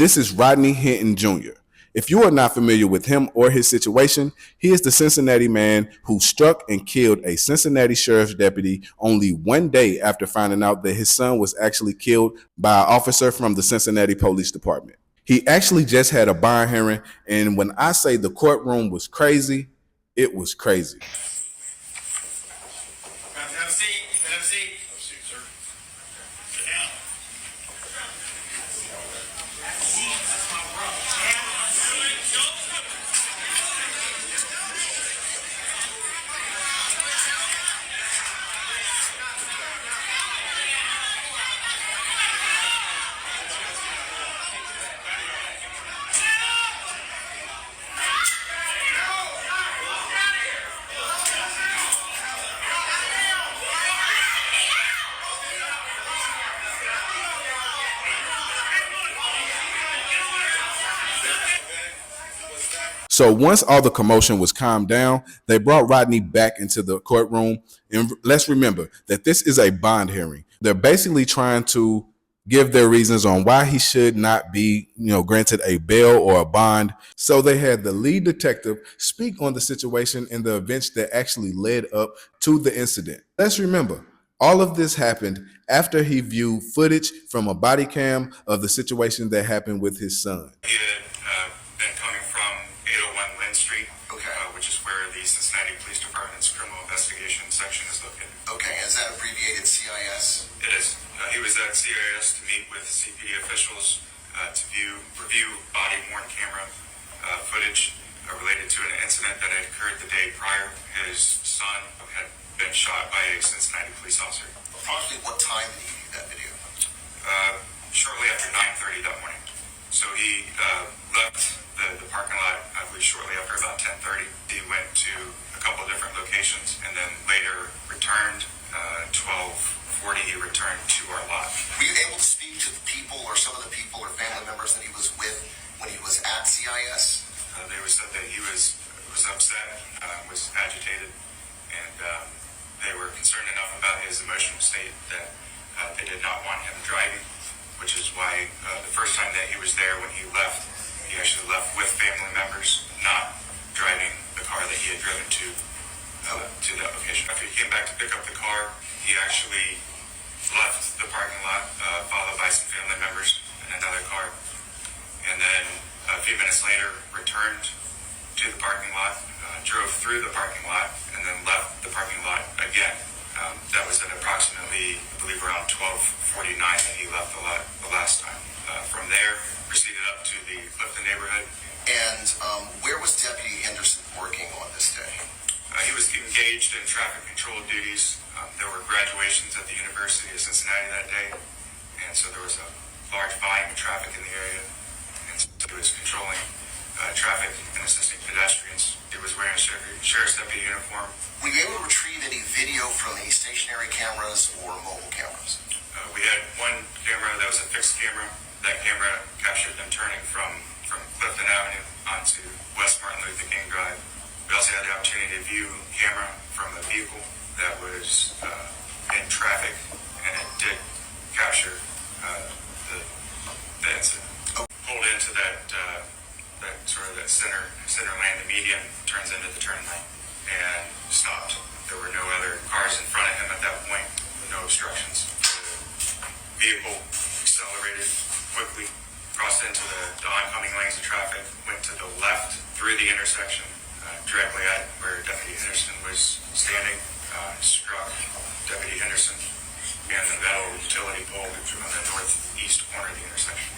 This is Rodney Hinton Jr. If you are not familiar with him or his situation, he is the Cincinnati man who struck and killed a Cincinnati sheriff's deputy only one day after finding out that his son was actually killed by an officer from the Cincinnati Police Department. He actually just had a bond hearing, and when I say the courtroom was crazy, it was crazy. Have a seat. Have a seat. Have a seat, sir. Sit down. So once all the commotion was calmed down, they brought Rodney back into the courtroom. And let's remember that this is a bond hearing. They're basically trying to give their reasons on why he should not be, granted a bail or a bond. So they had the lead detective speak on the situation and the events that actually led up to the incident. Let's remember, all of this happened after he viewed footage from a body cam of the situation that happened with his son. He had been coming from 801 Lynn Street, which is where the Cincinnati Police Department's Criminal Investigation Section is located. Okay, is that abbreviated CIS? It is. He was at CIS to meet with CPD officials to review body-worn camera footage related to an incident that had occurred the day prior. His son had been shot by a Cincinnati police officer. Approximately what time did he view that video? Shortly after 9:30 that morning. So he left the parking lot, I believe, shortly after about 10:30. He went to a couple different locations and then later returned. 12:40, he returned to our lot. Were you able to speak to the people or some of the people or family members that he was with when he was at CIS? They said that he was upset, was agitated, and they were concerned enough about his emotional state that they did not want him driving, which is why the first time that he was there when he left, he actually left with family members, not driving the car that he had driven to that location. After he came back to pick up the car, he actually left the parking lot, followed by some family members in another car, and then a few minutes later returned to the parking lot, drove through the parking lot, and then left the parking lot again. That was at approximately, I believe, around 12:49 that he left the lot the last time. From there, proceeded up to the Clifton neighborhood. And where was Deputy Henderson working on this day? He was engaged in traffic control duties. There were graduations at the University of Cincinnati that day, and so there was a large volume of traffic in the area, and so he was controlling traffic and assisting pedestrians. He was wearing a sheriff's deputy uniform. Were you able to retrieve any video from any stationary cameras or mobile cameras? We had one camera that was a fixed camera. That camera captured them turning from Clifton Avenue onto West Martin Luther King Drive. We also had the opportunity to view camera from a vehicle that was in traffic, and it did capture the incident. Pulled into that center lane, the median turns into the turn lane, and stopped. There were no other cars in front of him at that point, no obstructions. The vehicle accelerated quickly, crossed into the oncoming lanes of traffic, went to the left through the intersection, directly at where Deputy Henderson was standing, struck Deputy Henderson and the metal utility pole on the northeast corner of the intersection.